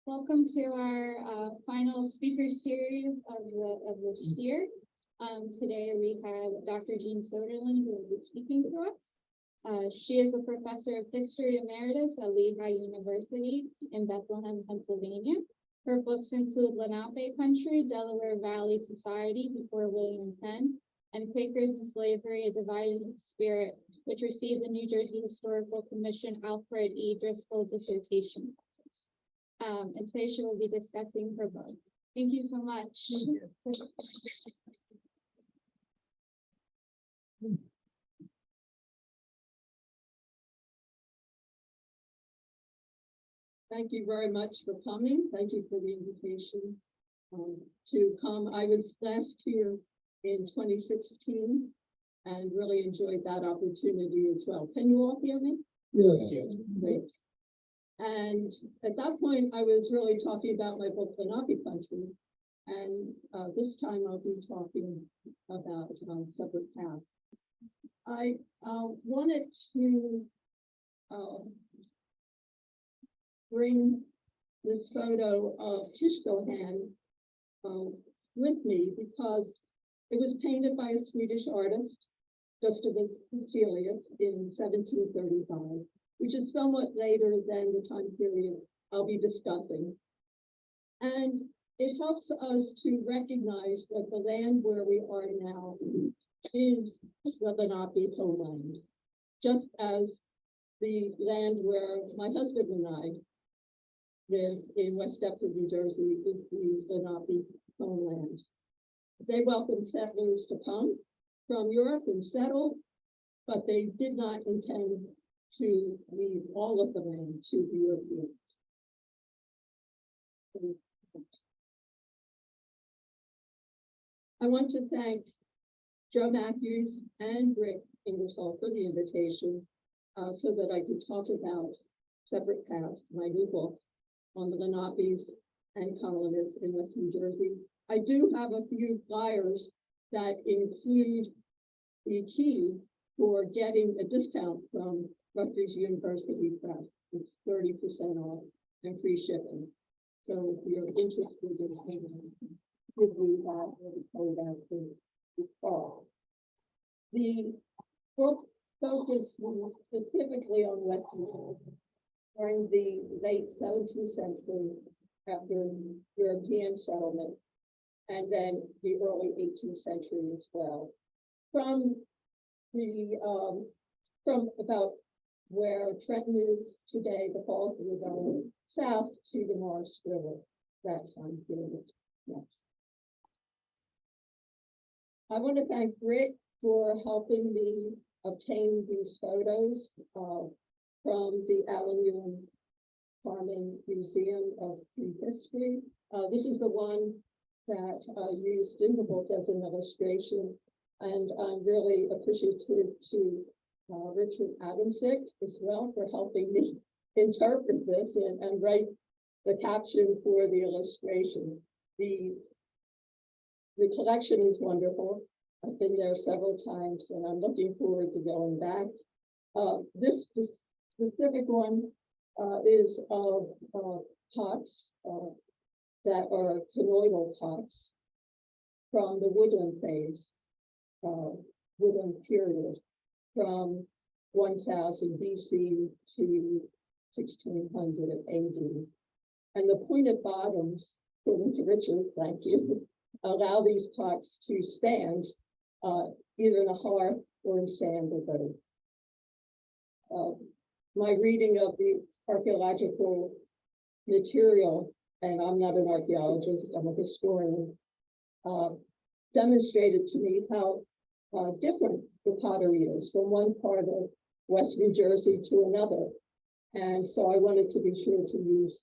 Welcome to our final speaker series of this year. Today we have Dr. Jean Soderlund who will be speaking to us. She is a professor of history emeritus at Lehigh University in Bethlehem, Pennsylvania. Her books include Lenape Country, Delaware Valley Society before William Penn, and Quakers and Slavery, A Divided Spirit, which received the New Jersey Historical Commission Alfred E. Driscoll dissertation. And today she will be discussing her book. Thank you so much. Thank you very much for coming. Thank you for the invitation to come. I was last here in 2016 and really enjoyed that opportunity as well. Can you all hear me? Yeah. Great. And at that point, I was really talking about my book, Lenape Country. And this time I'll be talking about separate paths. I wanted to bring this photo of Tishkohan with me because it was painted by a Swedish artist, Gustav Cecilius, in 1735. Which is somewhat later than the time period I'll be discussing. And it helps us to recognize that the land where we are now is the Lenape homeland, just as the land where my husband and I live in West New Jersey is the Lenape homeland. They welcomed settlers to come from Europe and settle, but they did not intend to leave all of the land to the Europeans. I want to thank Joe Matthews and Rick Ingersoll for the invitation so that I could talk about Separate Paths, my new book on the Lenapes and Colonists in West New Jersey. I do have a few flyers that include the key for getting a discount from Rutgers University Press. It's 30% off and free shipping. So if you're interested in paying, give me that code out this fall. The book focuses specifically on West New Jersey during the late 17th century after European settlement, and then the early 18th century as well. From about where Trenton is today, the Falls River, south to the Morris River, that time period. Yes. I want to thank Britt for helping me obtain these photos from the Ewing Carman Museum of Prehistory. This is the one that I used in the book as an illustration, and I'm really appreciative to Richard Adamsick as well for helping me interpret this and write the caption for the illustration. The collection is wonderful. I've been there several times and I'm looking forward to going back. This specific one is of pots that are conoidal pots from the woodland phase, woodland period, from 1000 BC to 1600 AD. And the pointed bottoms, according to Richard, thank you, allow these pots to stand either in a hearth or in sand or both. My reading of the archaeological material, and I'm not an archaeologist, I'm a historian, demonstrated to me how different the pottery is from one part of West New Jersey to another. And so I wanted to be sure to use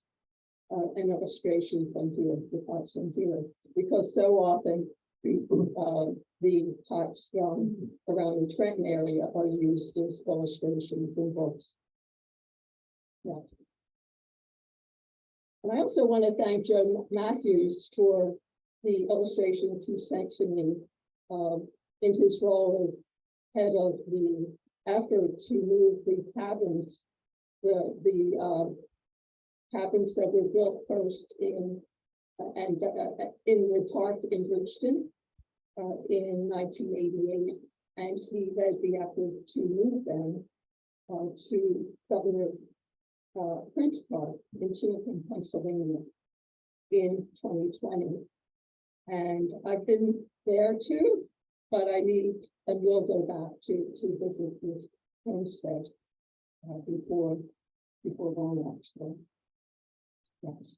an illustration from here, the pots from here, because so often the pots from around the Trenton area are used as illustrations in books. Yeah. And I also want to thank Joe Matthews for the illustrations he sent to me in his role as head of the effort to move the cabins, the cabins that were built first in the park in Bridgeton in 1988, and he led the effort to move them to Governor Prince Park in Tinneton, Pennsylvania in 2020. And I've been there too, but I need and will go back to visit this homestead before long, actually. Yes.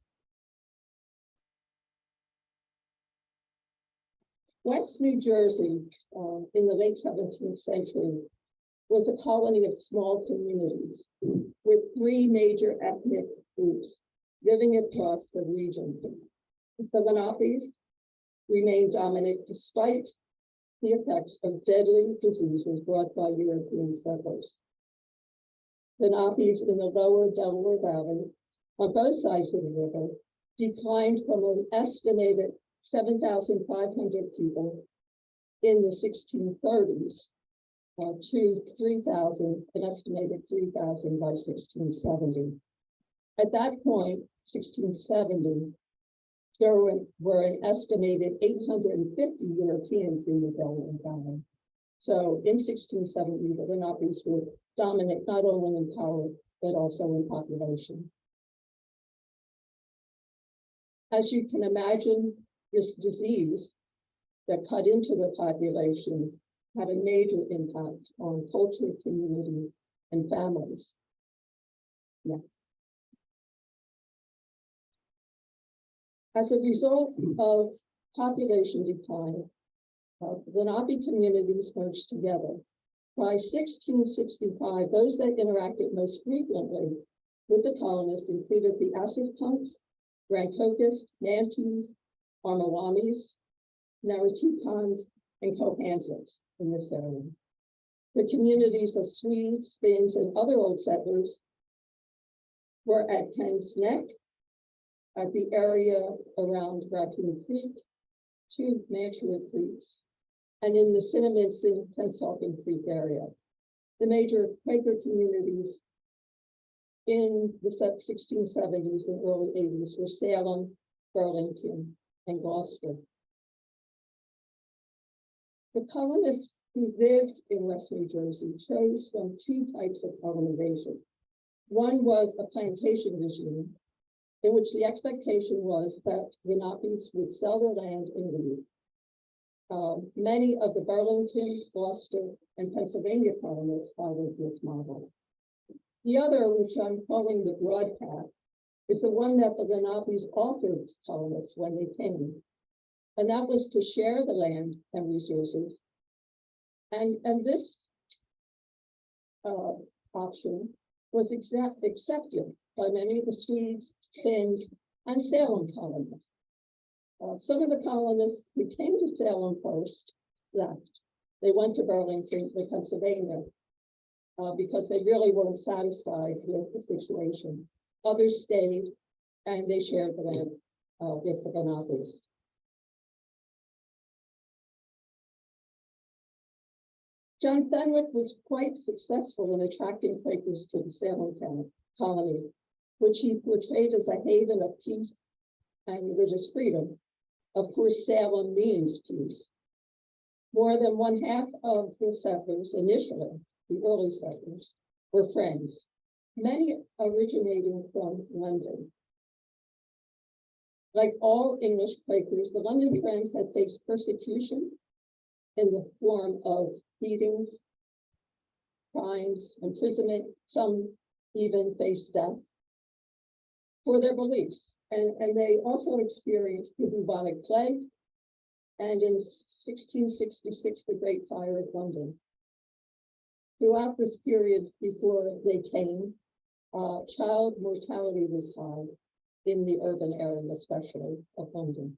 West New Jersey, in the late 17th century, was a colony of small communities with three major ethnic groups living across the region. The Lenapes remained dominant despite the effects of deadly diseases brought by European settlers. Lenapes in the lower Delaware Valley, on both sides of the river, declined from an estimated 7,500 people in the 1630s to 3,000, an estimated 3,000 by 1670. At that point, 1670, there were an estimated 850 Europeans in the Delaware Valley. So in 1670, the Lenapes were dominant not only in power, but also in population. As you can imagine, this disease that cut into the population had a major impact on culture, community, and families. Yeah. As a result of population decline, Lenape communities merged together. By 1665, those that interacted most frequently with the colonists included the Assistants, Rancocas, Nantes, Armalamis, Narraticons, and Cohansons in this area. The communities of Swedes, Finns, and other old settlers were at Kenn's Neck, at the area around Raccoon Creek, two Mantua Creeks, and in the Cinnaminson and Salton Creek area. The major Quaker communities in the 1670s and early 80s were Salem, Burlington, and Gloucester. The colonists who lived in West New Jersey chose from two types of colonization. One was a plantation regime, in which the expectation was that the Lenapes would sell their land and leave. Many of the Burlington, Gloucester, and Pennsylvania colonists followed this model. The other, which I'm calling the broad path, is the one that the Lenapes offered to colonists when they came, and that was to share the land and resources. And this option was accepted by many of the Swedes, Finns, and Salem colonists. Some of the colonists who came to Salem first left. They went to Burlington, Pennsylvania, because they really weren't satisfied with the situation. Others stayed, and they shared the land with the Lenapes. John Fenwick was quite successful in attracting Quakers to the Salem colony, which he portrayed as a haven of peace and religious freedom. Of course, Salem means peace. More than one half of the settlers initially, the early settlers, were Friends, many originating from London. Like all English Quakers, the London Friends had faced persecution in the form of beatings, crimes, imprisonment. Some even faced death for their beliefs. And they also experienced the bubonic plague, and in 1666, the Great Fire of London. Throughout this period before they came, child mortality was high in the urban area, especially of London.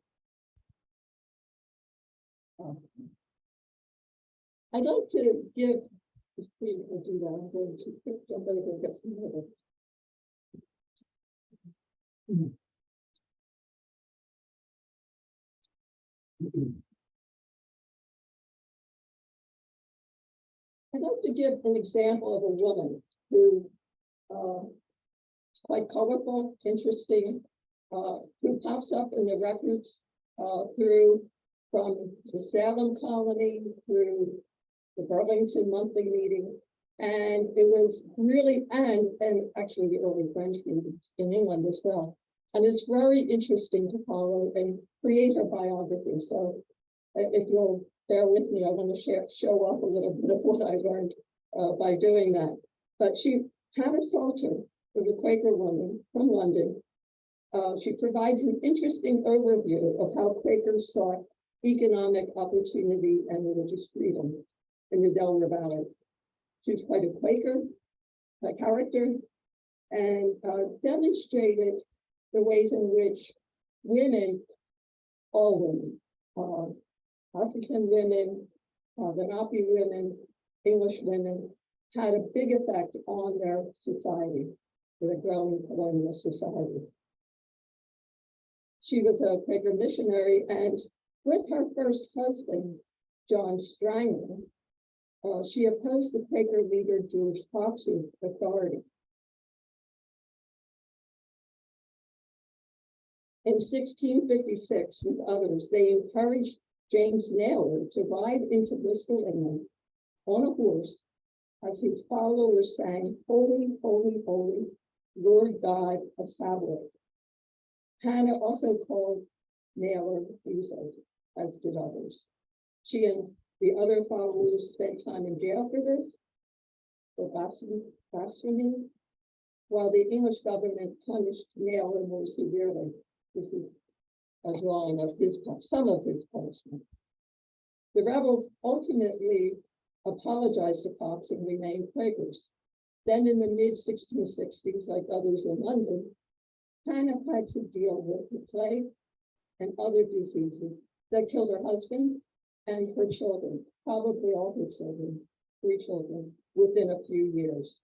I'd like to give, if we will do that, I'm going to jump over and get some water. I'd like to give an example of a woman who quite colorful, interesting, who pops up in the records through from the Salem colony through the Burlington monthly meeting. And it was really, and actually the early French meetings in England as well. And it's very interesting to follow and create her biography. So if you'll bear with me, I want to show off a little bit of what I learned by doing that. But she had a Salter, was a Quaker woman from London. She provides an interesting overview of how Quakers sought economic opportunity and religious freedom in the Delaware Valley. She's quite a Quaker character, and demonstrated the ways in which women, all women, African women, Lenape women, English women, had a big effect on their society, with a growing colonial society. She was a Quaker missionary, and with her first husband, John Strangler, she opposed the Quaker leader George Fox's authority. In 1656, with others, they encouraged James Nayler to ride into Bristol, England, on a horse, as his followers sang, "Holy, holy, holy, Lord God of Sabaoth." Hannah also called Nayler Jesus, as did others. She and the other followers spent time in jail for this, for blasphemy, while the English government punished Nayler more severely. This is a drawing of some of his punishment. The rebels ultimately apologized to Fox and remained Quakers. Then in the mid-1660s, like others in London, Hannah had to deal with the plague and other diseases that killed her husband and her children, probably all her children, 3 children, within a few years.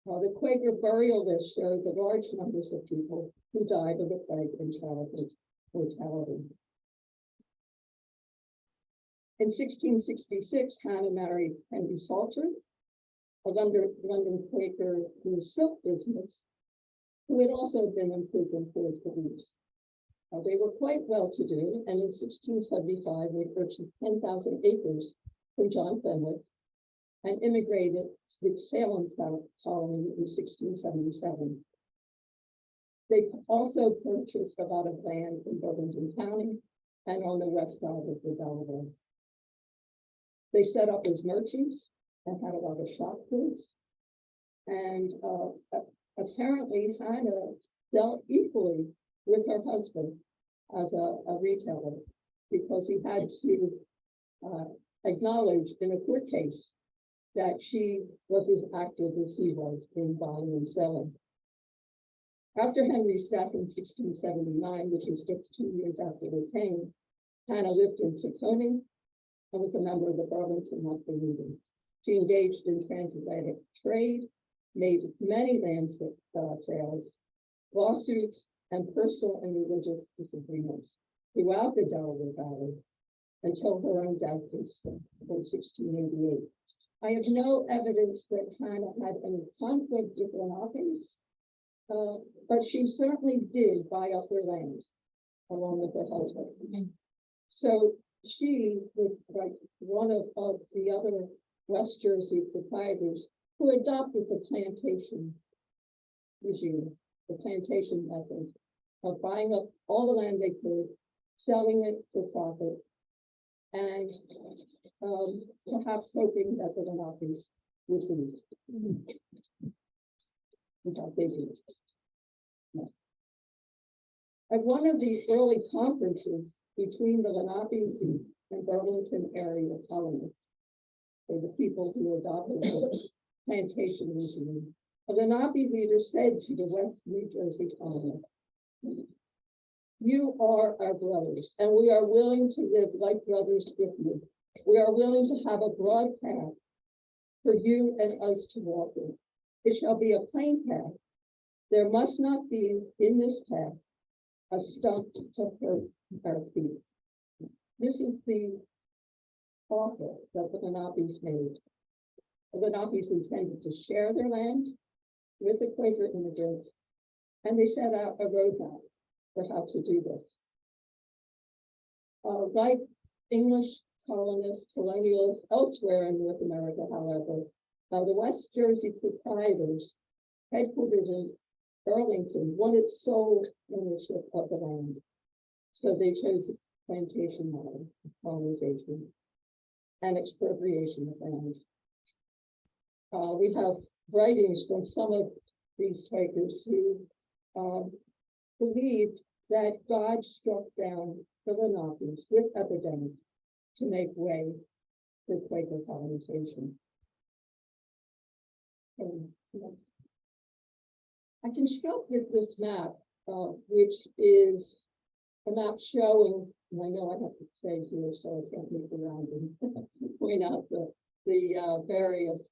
The Quaker burial list showed the large numbers of people who died of the plague and childhood mortality. In 1666, Hannah married Henry Salter, a London Quaker in the silk business, who had also been in prison for his beliefs. They were quite well-to-do, and in 1675, they purchased 10,000 acres from John Fenwick and immigrated to the Salem colony in 1677. They also purchased a lot of land in Burlington County and on the west side of the Delaware. They set up as merchants and had a lot of shop goods. And apparently Hannah dealt equally with her husband as a retailer, because he had to acknowledge in a court case that she was as active as he was in buying and selling. After Henry's death in 1679, which was just 2 years after they came, Hannah lived in Tacony and was a member of the Burlington monthly meeting. She engaged in transatlantic trade, made many land sales, lawsuits, and personal and religious disagreements throughout the Delaware Valley until her own death in 1688. I have no evidence that Hannah had any conflict with Lenapes, but she certainly did buy up her land along with her husband. Mm-hmm. So she was like one of the other West Jersey proprietors who adopted the plantation regime, the plantation method of buying up all the land they could, selling it for profit, and perhaps hoping that the Lenapes would leave. Without they did. No. At one of the early conferences between the Lenapes and Burlington area colonists, or the people who adopted the plantation regime, a Lenape leader said to the West New Jersey Concessions, "You are our brothers, and we are willing to live like brothers with you. We are willing to have a broad path for you and us to walk in. It shall be a plain path. There must not be in this path a stump to hurt our feet." This is the offer that the Lenapes made. The Lenapes intended to share their land with the Quaker immigrants, and they set out a roadmap for how to do this. Like English colonists, colonialists elsewhere in North America, however, the West Jersey proprietors, headquartered in Burlington, wanted sole ownership of the land. So they chose the plantation model of colonization and expropriation of land. We have writings from some of these Quakers who believed that God struck down the Lenapes with epidemics to make way for Quaker colonization. I constructed this map, which is a map showing, and I know I have to stay here, so I can't move around and point out the various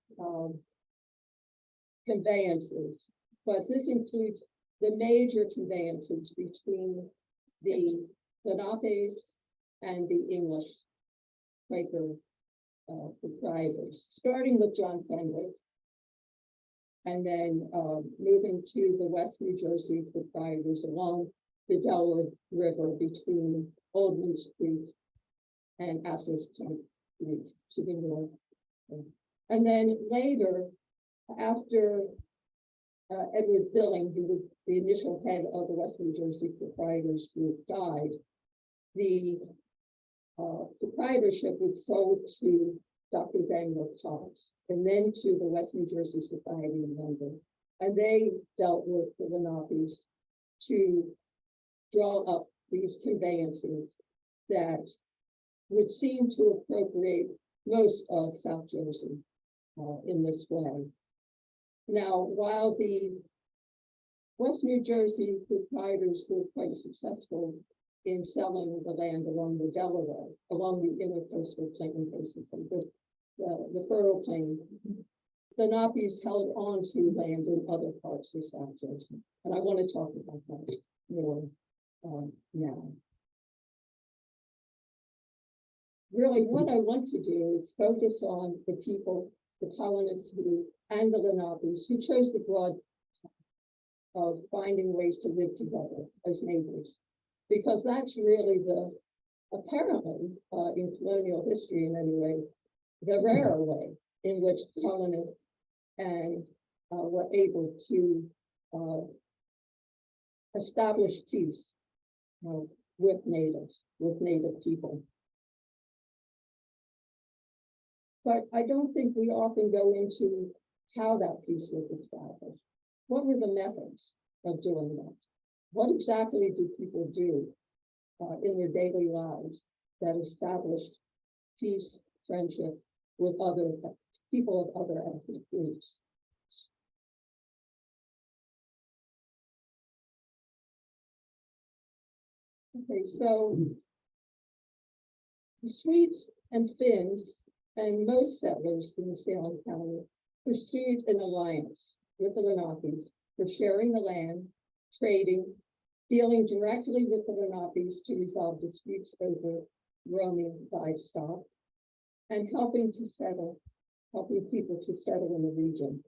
conveyances. But this includes the major conveyances between the Lenapes and the English Quaker proprietors, starting with John Fenwick, and then moving to the West New Jersey proprietors along the Delaware River between Oldman's Creek and Asses Creek to the north. And then later, after Edward Billing, who was the initial head of the West New Jersey proprietors group, died, the proprietorship was sold to Dr. Daniel Cox, and then to the West New Jersey Society in London. And they dealt with the Lenapes to draw up these conveyances that would seem to appropriate most of South Jersey in this way. Now, while the West New Jersey proprietors were quite successful in selling the land along the Delaware, along the intercoastal plain, basically, the fertile plain, the Lenapes held on to land in other parts of South Jersey. And I want to talk about that more now. Really, what I want to do is focus on the people, the colonists and the Lenapes who chose the broad of finding ways to live together as neighbors, because that's really apparently, in colonial history in any way, the rare way in which colonists and were able to establish peace with natives, with native people. But I don't think we often go into how that peace was established. What were the methods of doing that? What exactly do people do in their daily lives that established peace, friendship with other people of other ethnic groups? Okay, so the Swedes and Finns and most settlers in the Salem County pursued an alliance with the Lenapes for sharing the land, trading, dealing directly with the Lenapes to resolve disputes over roaming livestock, and helping people to settle in the region.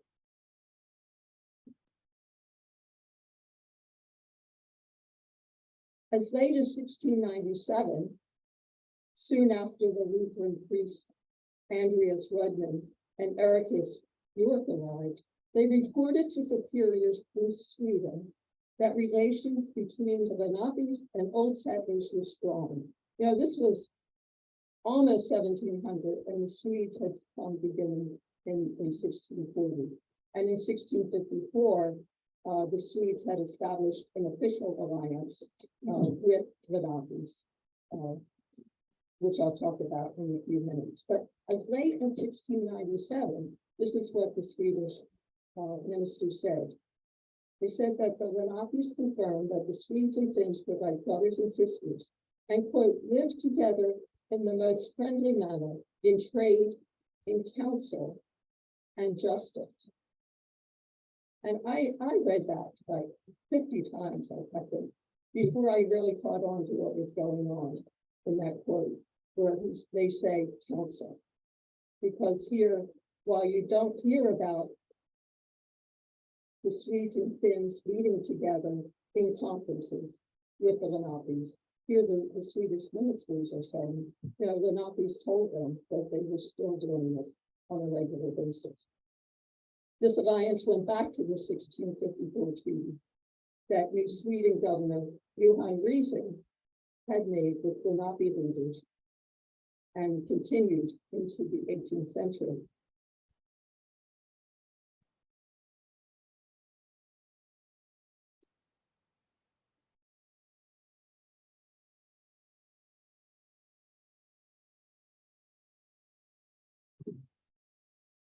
As late as 1697, soon after the Lutheran priests Andreas Rudman and Ericus York arrived, they reported to superiors in Sweden that relations between the Lenapes and old settlers were strong. You know, this was almost 1700, and the Swedes had come beginning in 1640. And in 1654, the Swedes had established an official alliance with the Lenapes, which I'll talk about in a few minutes. But as late as 1697, this is what the Swedish minister said. They said that the Lenapes confirmed that the Swedes and Finns were like brothers and sisters, and, quote, lived together in the most friendly manner in trade, in counsel, and justice. And I read that like 50 times, I think, before I really caught on to what was going on in that quote, where they say counsel. Because here, while you don't hear about the Swedes and Finns meeting together in conferences with the Lenapes. Here, the Swedish ministers are saying, you know, Lenapes told them that they were still doing this on a regular basis. This alliance went back to the 1654 treaty that New Sweden governor Johan Riesing had made with Lenape leaders and continued into the 18th century.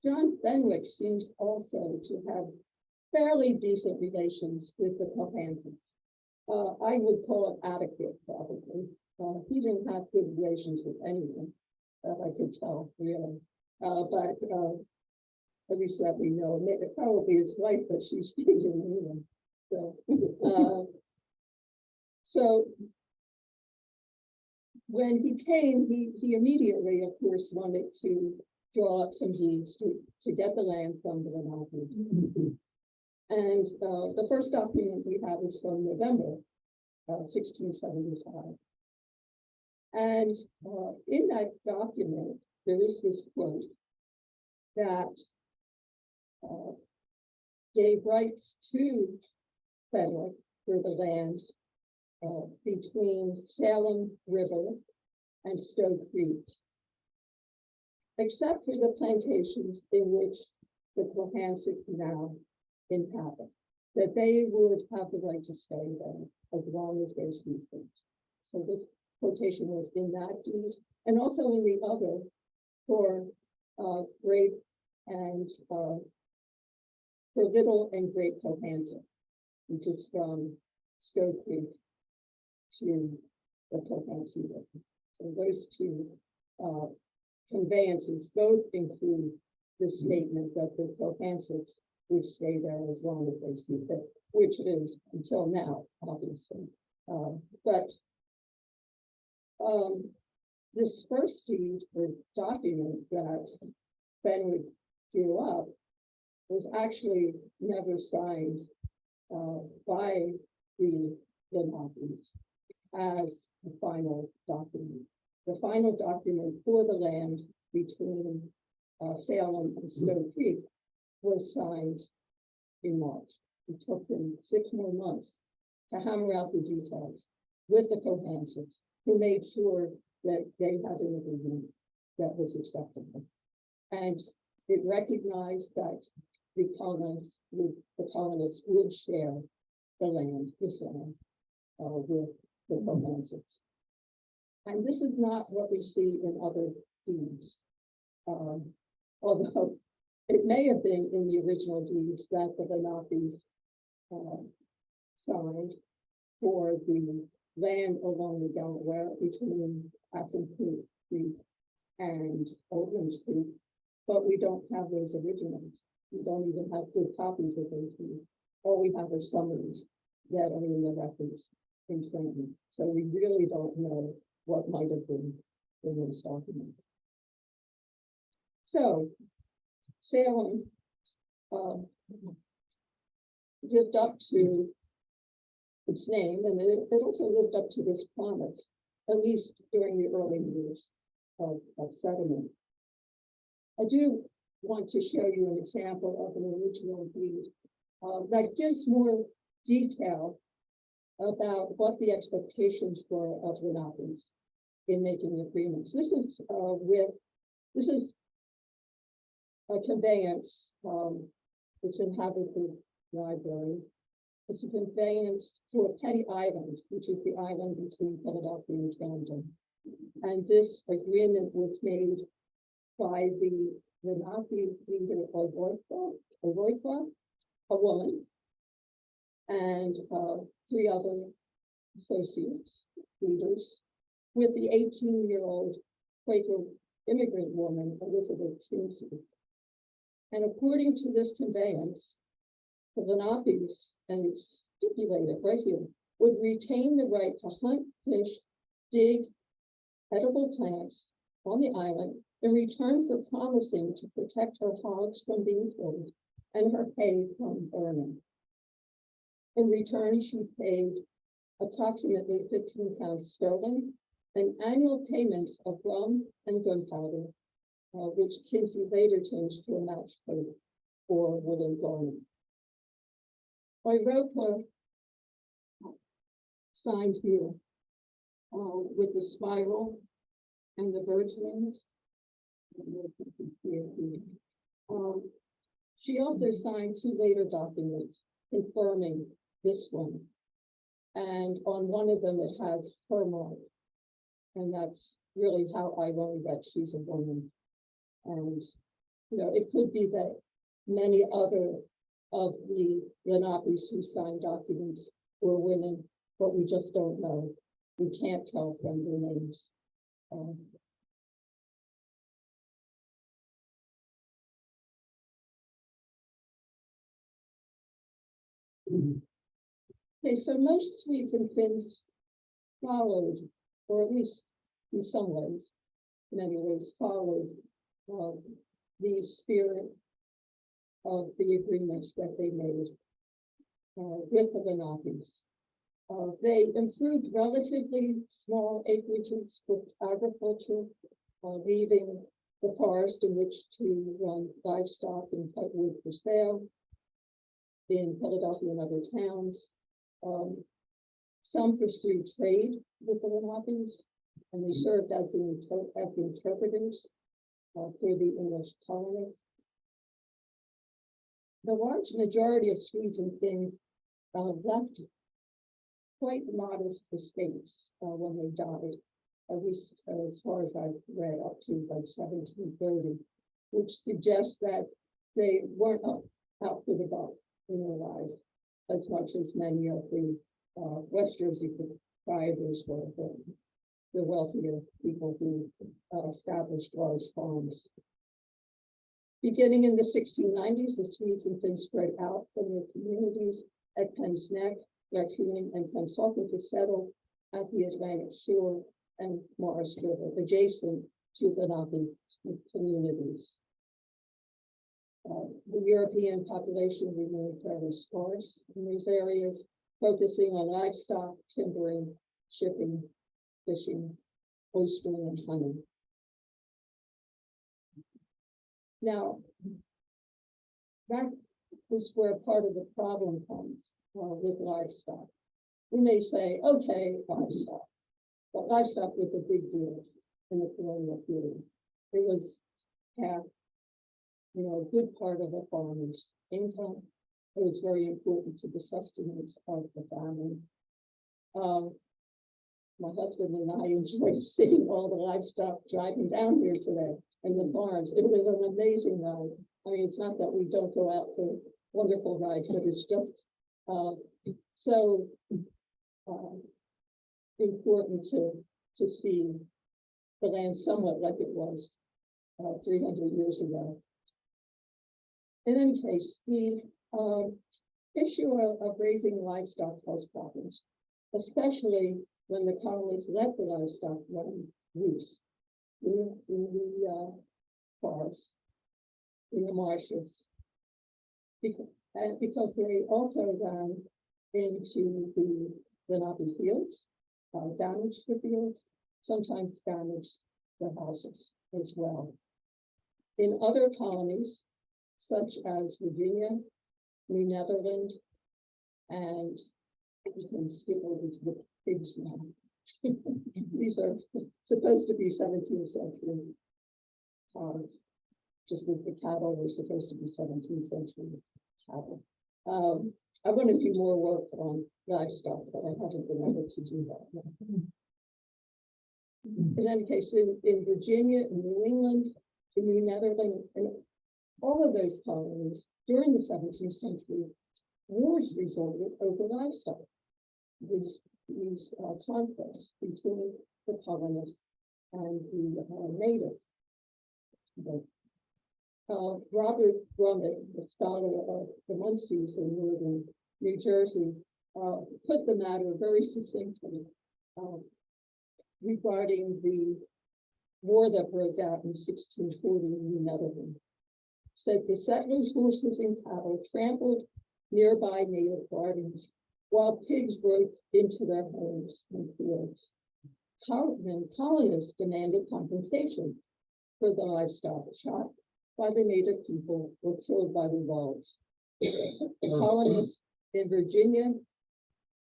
John Fenwick seems also to have fairly decent relations with the Cohansons. I would call it adequate, probably. He didn't have good relations with anyone, I could tell, really. But at least that we know, probably his wife, but she stayed in England. So when he came, he immediately, of course, wanted to draw up some deeds to get the land from the Lenape. And the first document we have is from November 1675. And in that document, there is this quote that gave rights to Fenwick for the land between Salem River and Stowe Creek, except for the plantations in which the Cohansons now inhabit, that they would have the right to stay there as long as they're citizens. So this quotation was in that deed, and also in the other for Great and for Little and Great Cohanson, which is from Stowe Creek to the Cohanson River. So those two conveyances both include the statement that the Cohansons would stay there as long as they see fit, which is until now, obviously. But this first deed or document that Fenwick drew up was actually never signed by the Lenapes as the final document. The final document for the land between Salem and Stowe Creek was signed in March. It took them 6 more months to hammer out the details with the Cohansons, who made sure that they had an agreement that was acceptable. And it recognized that the colonists would share the land, this land, with the Cohansons. And this is not what we see in other deeds, although it may have been in the original deeds that the Lenapes signed for the land along the Delaware between Hudson Creek and Oldlands Creek, but we don't have those originals. We don't even have good copies of those deeds. All we have are summaries that are in the records in Trenton. So we really don't know what might have been in those documents. So Salem lived up to its name, and it also lived up to this promise, at least during the early years of settlement. I do want to show you an example of an original deed that gives more detail about what the expectations were of Lenapes in making agreements. This is a conveyance. It's in Haverford Library. It's a conveyance to a petty island, which is the island between Philadelphia and Trenton. And this agreement was made by the Lenape leader Ojroqua, a woman, and 3 other associates, leaders, with the 18-year-old Quaker immigrant woman, Elizabeth Kinsey. And according to this conveyance, the Lenapes, and it's stipulated right here, would retain the right to hunt, fish, dig edible plants on the island in return for promising to protect her hogs from being killed and her pay from earning. In return, she paid approximately 15 pounds sterling and annual payments of rum and gunpowder, which Kinsey later changed to a match coat or woolen garment. Ojroqua signed here with the spiral and the bird's wings. She also signed two later documents confirming this one. And on one of them, it has her mark. And that's really how I learned that she's a woman. And, you know, it could be that many other of the Lenapes who signed documents were women, but we just don't know. We can't tell from their names. Okay, so most Swedes and Finns followed, or at least in some ways, in many ways, followed the spirit of the agreements that they made with the Lenapes. They improved relatively small acreages with agriculture, leaving the forest in which to run livestock and cut wood for sale in Philadelphia and other towns. Some pursued trade with the Lenapes, and they served as interpreters for the English colonists. The large majority of Swedes and Finns left quite modest estates when they died, at least as far as I've read, up to like 1730, which suggests that they weren't out for the buck in their lives as much as many of the West Jersey proprietors were, the wealthier people who established large farms. Beginning in the 1690s, the Swedes and Finns spread out from their communities at Penn's Neck, Ewing, and Pennsauken to settle at the Atlantic shore and Morris River, adjacent to the Lenape communities. The European population remained fairly sparse in these areas, focusing on livestock, timbering, shipping, fishing, oystering, and hunting. Now, that is where part of the problem comes with livestock. We may say, okay, livestock, but livestock was a big deal in the colonial period. It was half, a good part of a farmer's income. It was very important to the sustenance of the family. My husband and I enjoyed seeing all the livestock driving down here today and the farms. It was an amazing ride. I mean, it's not that we don't go out for wonderful rides, but it's just so important to see the land somewhat like it was 300 years ago. In any case, the issue of raising livestock caused problems, especially when the colonies let the livestock run loose in the forests, in the marshes, because they also ran into the Lenape fields, damaged the fields, sometimes damaged the houses as well. In other colonies, such as Virginia, New Netherland, and we can skip over to the pigs now. These are supposed to be 17th century cows, just as the cattle were supposed to be 17th century cattle. I want to do more work on livestock, but I haven't been able to do that. In any case, in Virginia, in New England, in New Netherland, and all of those colonies during the 17th century, wars resulted over livestock. These conquests between the colonists and the natives. Robert Brummett, the scholar of the Muncies in northern New Jersey, put the matter very succinctly regarding the war that broke out in 1640 in New Netherland. said the settlers' horses and cattle trampled nearby native gardens, while pigs broke into their homes and fields. Colonists demanded compensation for the livestock shot by the native people or killed by the wolves. Colonists in Virginia,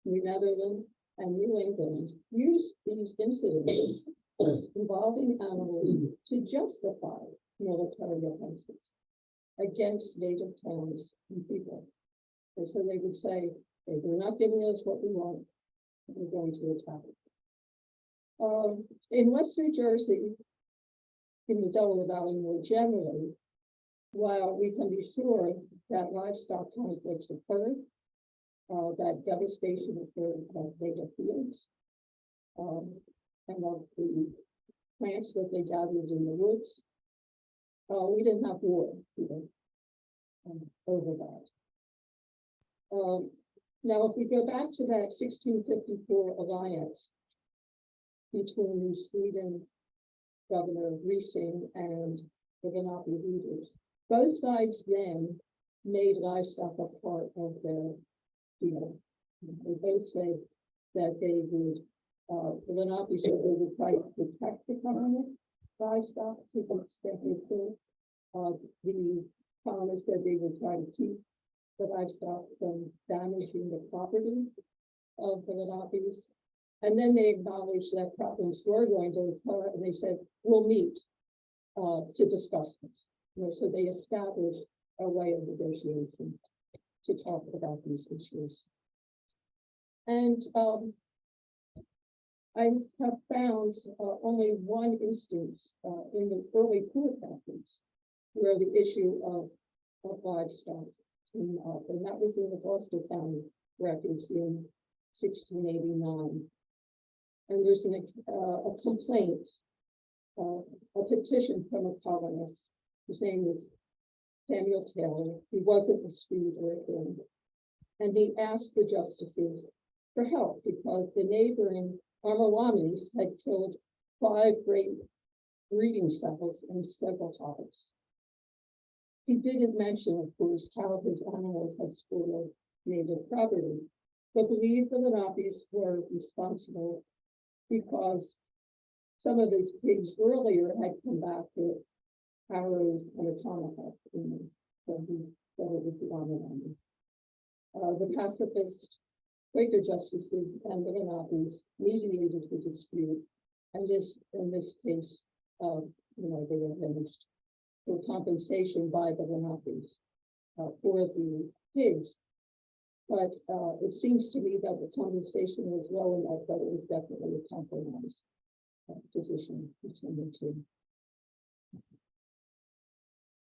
New Netherlands, and New England used these incidents involving animals to justify military offenses against native towns and people. And so they would say, "Hey, they're not giving us what we want, we're going to attack it." In West New Jersey, in the Delaware Valley more generally, while we can be sure that livestock conflicts occurred, that devastation occurred of native fields, and of the plants that they gathered in the woods, we didn't have war either, over that. Now, if we go back to that 1654 alliance between the Sweden Governor Ewing and the Lenape leaders, both sides then made livestock a part of their deal. They both said that they would, the Lenape said they would try to protect the colony livestock to the extent they could. The colonists said they would try to keep the livestock from damaging the property of the Lenapes. And then they acknowledged that problems were going to occur, and they said, "We'll meet to discuss this." So they established a way of negotiation to talk about these issues. And I have found only one instance in the early Quaker records where the issue of livestock came up, and that was in the Gloucester County records in 1689. And there's a complaint, a petition from a colonist. His name was Samuel Taylor. He wasn't a Swede or a Finn. And he asked the justices for help because the neighboring Armawamis had killed 5 great breeding cells and several hogs. He didn't mention, of course, how his animals had spoiled native property, but believed the Lenapes were responsible because some of his pigs earlier had come back with arrows and a tomahawk in them. So he thought it was the Armawamis. The pacifist Quaker justices and the Lenapes mediated the dispute, and in this case, they arranged for compensation by the Lenapes for the pigs. But it seems to me that the compensation was low enough that it was definitely a compromise position between the two.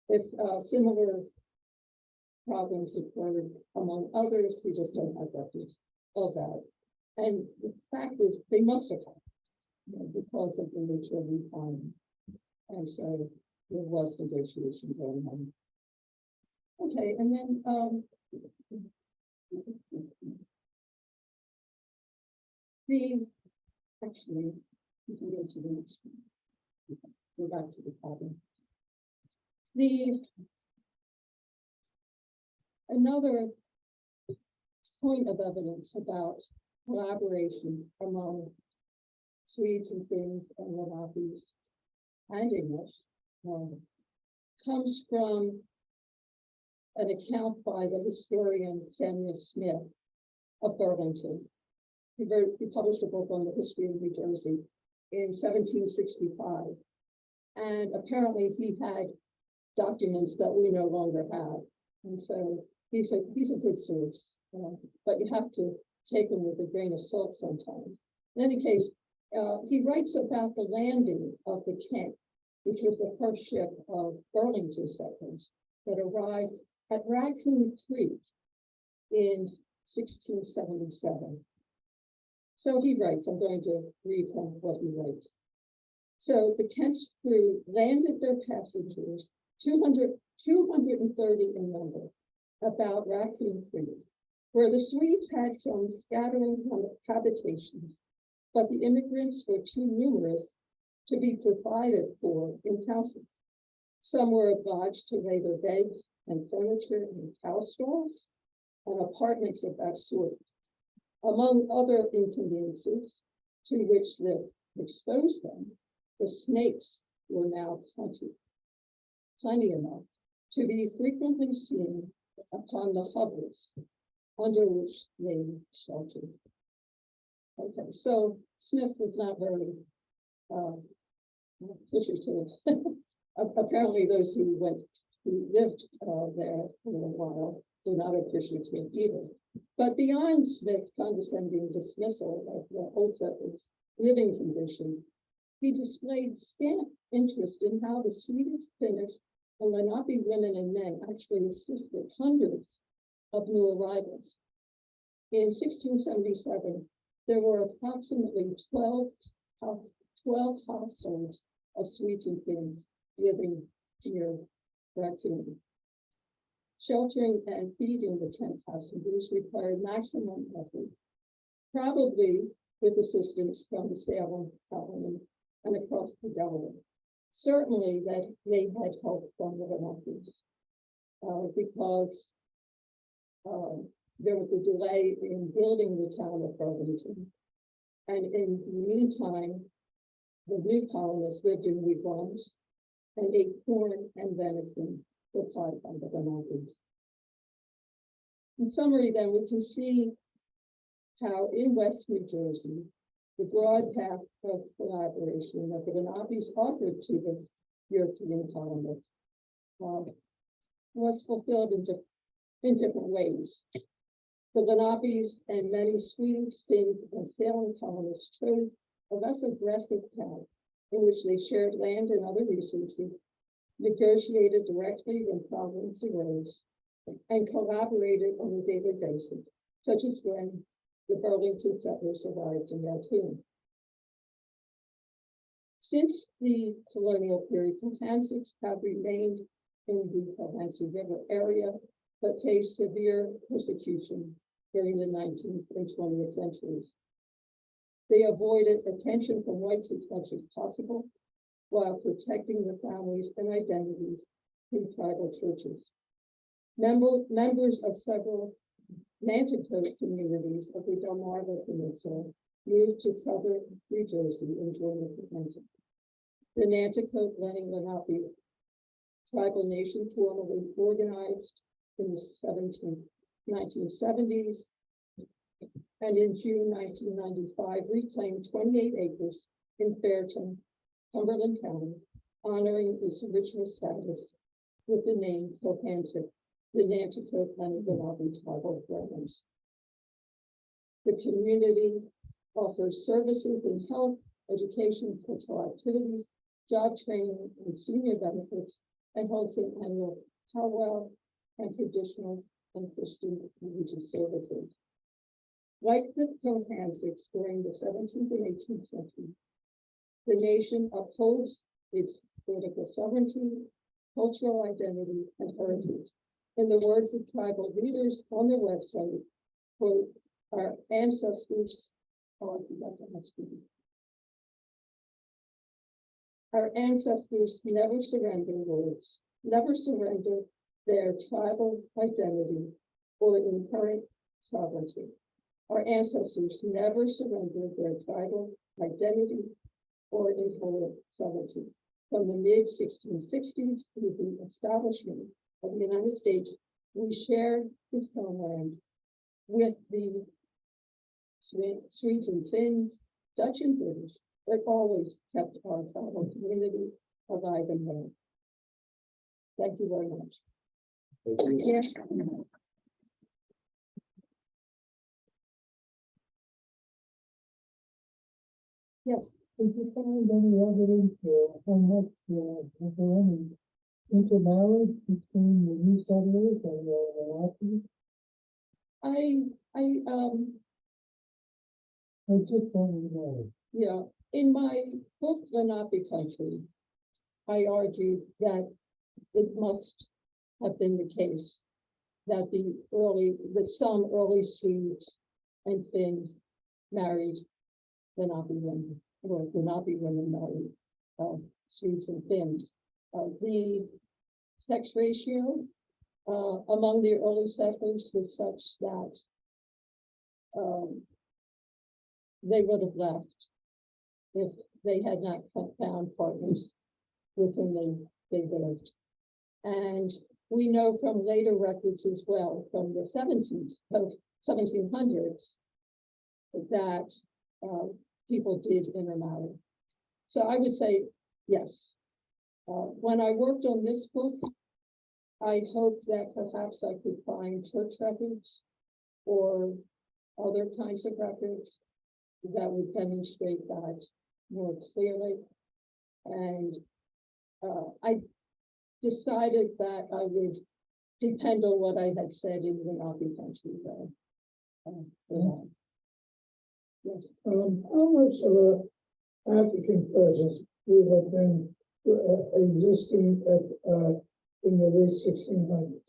If similar problems occurred among others, we just don't have records of that. And the fact is, they must have happened because of the nature of the economy. And so there was negotiation going on. Okay, and then actually, we can go to the next one. Go back to the problem. Another point of evidence about collaboration among Swedes and Finns and Lenapes and English comes from an account by the historian Samuel Smith of Burlington. He published a book on the history of New Jersey in 1765. And apparently he had documents that we no longer have. And so he's a good source, but you have to take him with a grain of salt sometimes. In any case, he writes about the landing of the Kent, which was the first ship of Burlington settlers that arrived at Raccoon Creek in 1677. So he writes, I'm going to read from what he writes. So the Kent's crew landed their passengers, 230 in number, about Raccoon Creek, where the Swedes had some scattering habitations, but the immigrants were too numerous to be provided for in houses. Some were obliged to lay their beds and furniture in cow stalls and apartments of that sort. Among other inconveniences to which this exposed them, the snakes were now plenty enough to be frequently seen upon the hovels under which they sheltered. Okay, so Smith was not very appreciative. Apparently those who lived there for a while were not appreciative either. But beyond Smith's condescending dismissal of the old settlers' living condition, he displayed scant interest in how the Swedish, Finnish, and Lenape women and men actually assisted hundreds of new arrivals. In 1677, there were approximately 12 households of Swedes and Finns living near Rutgers. Sheltering and feeding the 10 passengers required maximum effort, probably with assistance from the Salem colony and across the Delaware. Certainly that they had help from the Lenapes, because there was a delay in building the town of Burlington. And in the meantime, the new colonists lived in wigwams and ate corn and venison supplied by the Lenapes. In summary, then, we can see how in West New Jersey, the broad path of collaboration that the Lenapes offered to the European colonists was fulfilled in different ways. The Lenapes and many Swedes, Finns, and Salem colonists chose a less aggressive path in which they shared land and other resources, negotiated directly when problems arose, and collaborated on a daily basis, such as when the Burlington settlers arrived in their tomb. Since the colonial period, Comanches have remained in the Hudson River area, but faced severe persecution during the 19th and 20th centuries. They avoided attention from whites as much as possible, while protecting the families and identities in tribal churches. Members of several Nanticoke communities of the Delmarva Peninsula moved to southern New Jersey and joined the convention. The Nanticoke Lenape tribal nation formally organized in the 1970s, and in June 1995 reclaimed 28 acres in Fairton, Cumberland County, honoring its original status with the name Cohanset, the Nanticoke Lenape tribal lands. The community offers services in health, education, cultural activities, job training, and senior benefits, and holds an annual powwow and traditional and Christian religious services. Like the Cohansets during the 17th and 18th centuries, the nation upholds its political sovereignty, cultural identity, and heritage. In the words of tribal leaders on their website, quote, our ancestors, our ancestors never surrender their tribal identity or inherent sovereignty. Our ancestors never surrendered their tribal identity or inherent sovereignty. From the mid-1660s to the establishment of the United States, we shared this homeland with the Swedes and Finns, Dutch and British, that always kept our tribal community alive and well. Thank you very much. Thank you. Yeah. Yes. Did you find any evidence how much was there any intermarriage between the new settlers and the Lenapes? I just don't know. Yeah, in my book, Lenape Country, I argued that it must have been the case that some early Swedes and Finns married Lenape women, or Lenape women married Swedes and Finns. The sex ratio among the early settlers was such that they would have left if they had not found partners with whom they lived. And we know from later records as well, from the 1700s, that people did intermarry. So I would say yes. When I worked on this book, I hoped that perhaps I could find church records or other kinds of records that would demonstrate that more clearly. And I decided that I would depend on what I had said in the Lenape country though. Yes. How much of an African presence would have been existing in the late 1600s?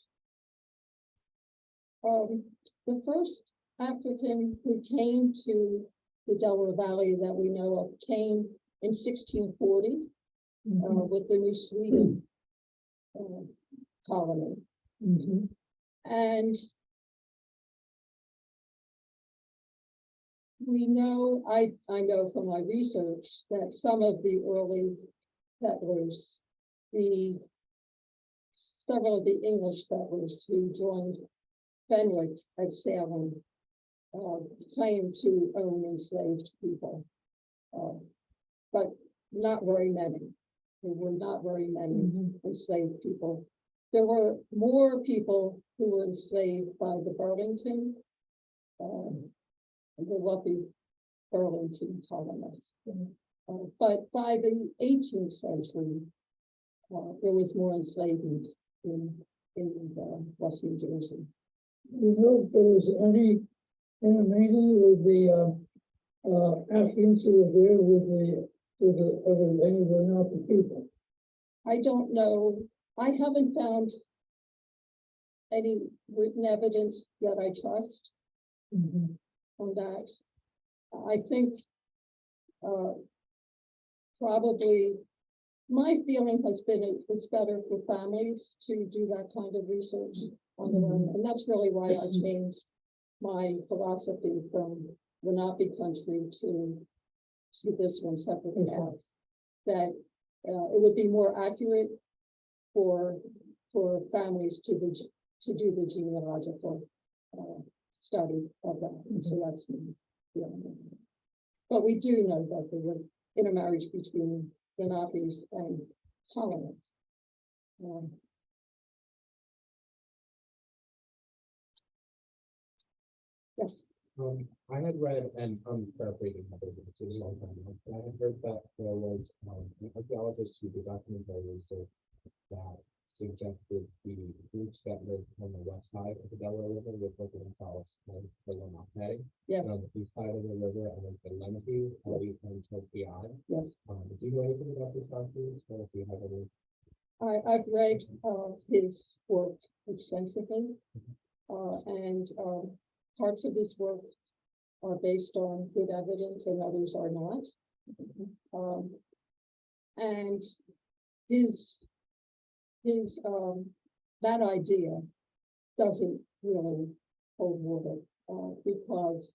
The first African who came to the Delaware Valley that we know of came in 1640 with the New Sweden colony. And we know, I know from my research that some of the early settlers, several of the English settlers who joined Fenwick at Salem claimed to own enslaved people, but not very many. There were not very many enslaved people. There were more people who were enslaved by the Burlington, the wealthy Burlington colonists. But by the 18th century, there was more enslavement in West New Jersey. You know if there was any intermingling with the Africans who were there with any Lenape people? I don't know. I haven't found any written evidence that I trust on that. I think probably my feeling has been it's better for families to do that kind of research on their own. And that's really why I changed my philosophy from Lenape country to this one separate path. That it would be more accurate for families to do the genealogical study of that. And so that's me. But we do know that there was intermarriage between Lenapes and colonists. Yes. I had read, and I'm paraphrasing, because it was a long time ago, but I had heard that there was an archaeologist who did documentary research that suggested the groups that lived on the west side of the Delaware River referred to themselves as the Lenape. Yeah. And on the east side of the river, and then the Lenape, until the eye. Yes. Do you know anything about these documents, or if you have any? I've read his work extensively, and parts of his work are based on good evidence and others are not. And that idea doesn't really hold water, because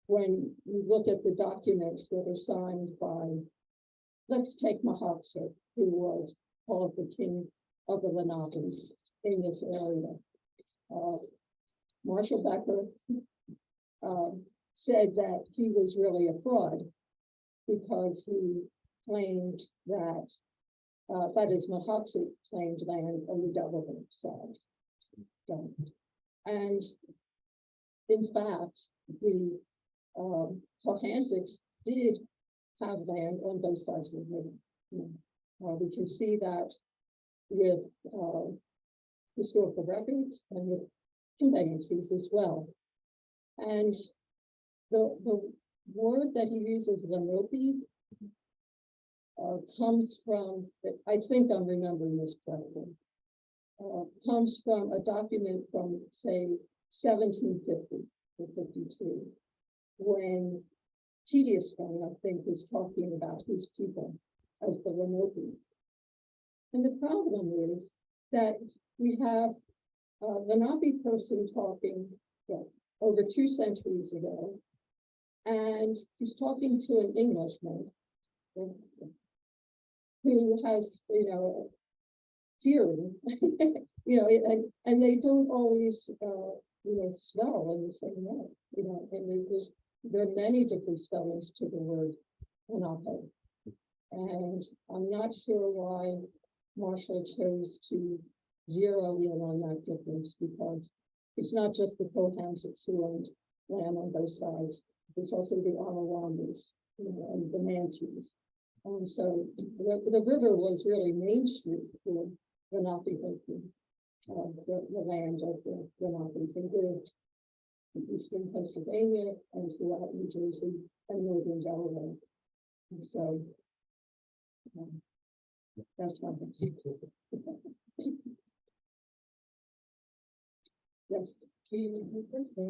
when you look at the documents that are signed by, let's take Mahotsa, who was called the king of the Lenapes in this area. Marshall Becker said that he was really a fraud because he claimed that Mahotsa claimed land on the Delaware side. And in fact, the Cohansicks did have land on both sides of the river. We can see that with historical records and with conveyances as well. And the word that he uses, Lenape, comes from, I think I'm remembering this correctly, comes from a document from, say, 1750 or 52, when Tedious Stone, I think, was talking about his people as the Lenape. And the problem is that we have a Lenape person talking, well, over 2 centuries ago, and he's talking to an Englishman who has, hearing, and they don't always, spell in the same way, and there are many different spellings to the word Lenape. And I'm not sure why Marshall chose to zero in on that difference, because it's not just the Cohans who owned land on both sides, it's also the Ottawamis, and the Mantees. And so the river was really Main Street for Lenape, the land of the Lenape. They lived in eastern Pennsylvania and throughout New Jersey and northern Delaware. And so that's my yes. You mentioned, I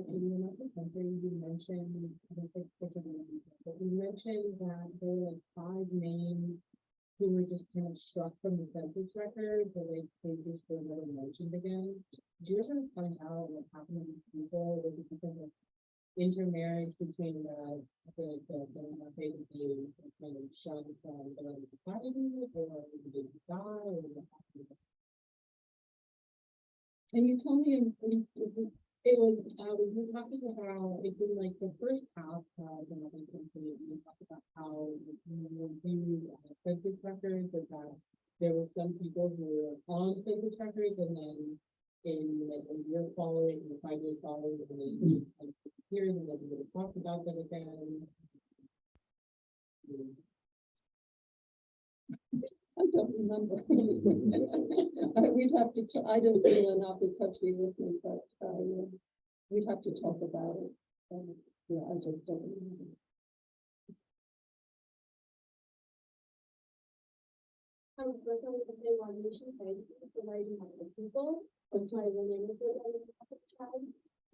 don't think, but you mentioned that there were like 5 names who were just kind of struck from the census records, or they just were never mentioned again. Did you ever find out what happened to these people? Was it because of intermarriage between the kind of shunned from the society, or did they die, or what happened? Can you tell me It was, we were talking about, it's in like the first half, when I think we talked about how we reviewed census records, and that there were some people who were on census records, and then in like a year following, the 5 years following, and then like disappeared, and then we would have talked about them again. I don't remember. We'd have to, I don't feel enough in country with me, but we'd have to talk about it. Yeah, I just don't remember. I was working with the evaluation science providing the people of my women child.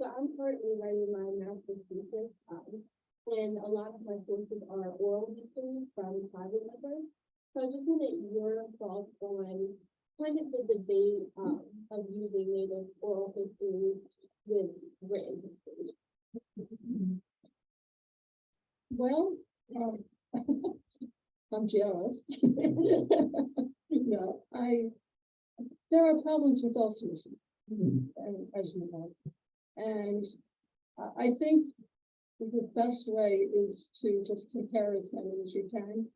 So I'm currently writing my master's thesis, and a lot of my sources are oral histories from tribal members. So I just wanted your thoughts on kind of the debate of using native oral history with written history. Well, I'm jealous. No, there are problems with all sources, and as you know, and I think the best way is to just compare as many as you can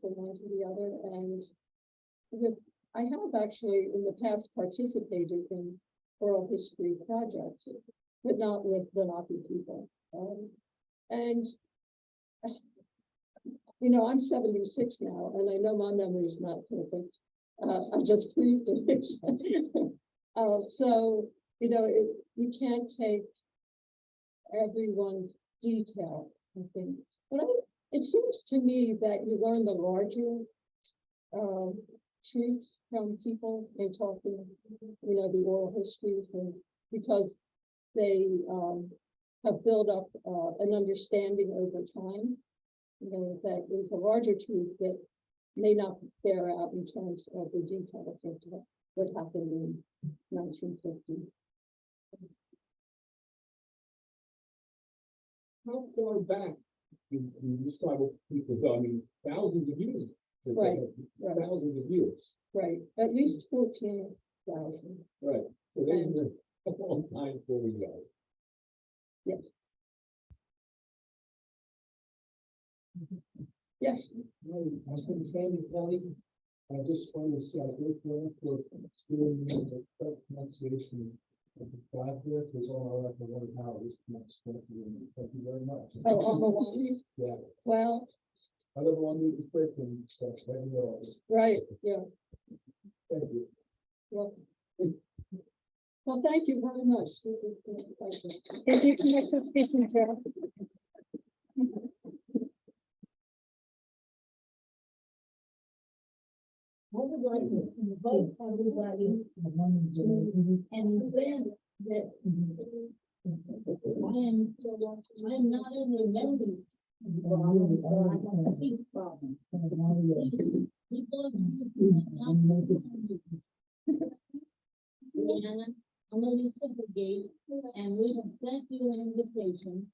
from one to the other. And I have actually in the past participated in oral history projects, but not with Lenape people. And I'm 76 now, and I know my memory is not perfect. I just proved it. So, you can't take everyone's detail, I think. But it seems to me that you learn the larger truths from people in talking, the oral histories, and because they have built up an understanding over time, that there's a larger truth that may not bear out in terms of the details of what happened in 1950. How far back you describe what people go? I mean, thousands of years. Right. Thousands of years. Right, at least 14,000. Right. So there's a long time before we go. Yes. Yes. I was from Trenton County. I just wanted to say I worked for doing the pronunciation of the project was all right for 1 hour. Thank you very much. Oh, on the one? Yeah. Well, I live along Newton Creek and such. right, yeah. Thank you. Well, thank you very much. This is been a pleasure. Thank you so much for speaking, Joe. I would like to invite everybody to understand that I am not only memory problem, but I have a speech problem. People abuse Leanna, I'm Elizabeth Kinsey, and we have sent you an invitation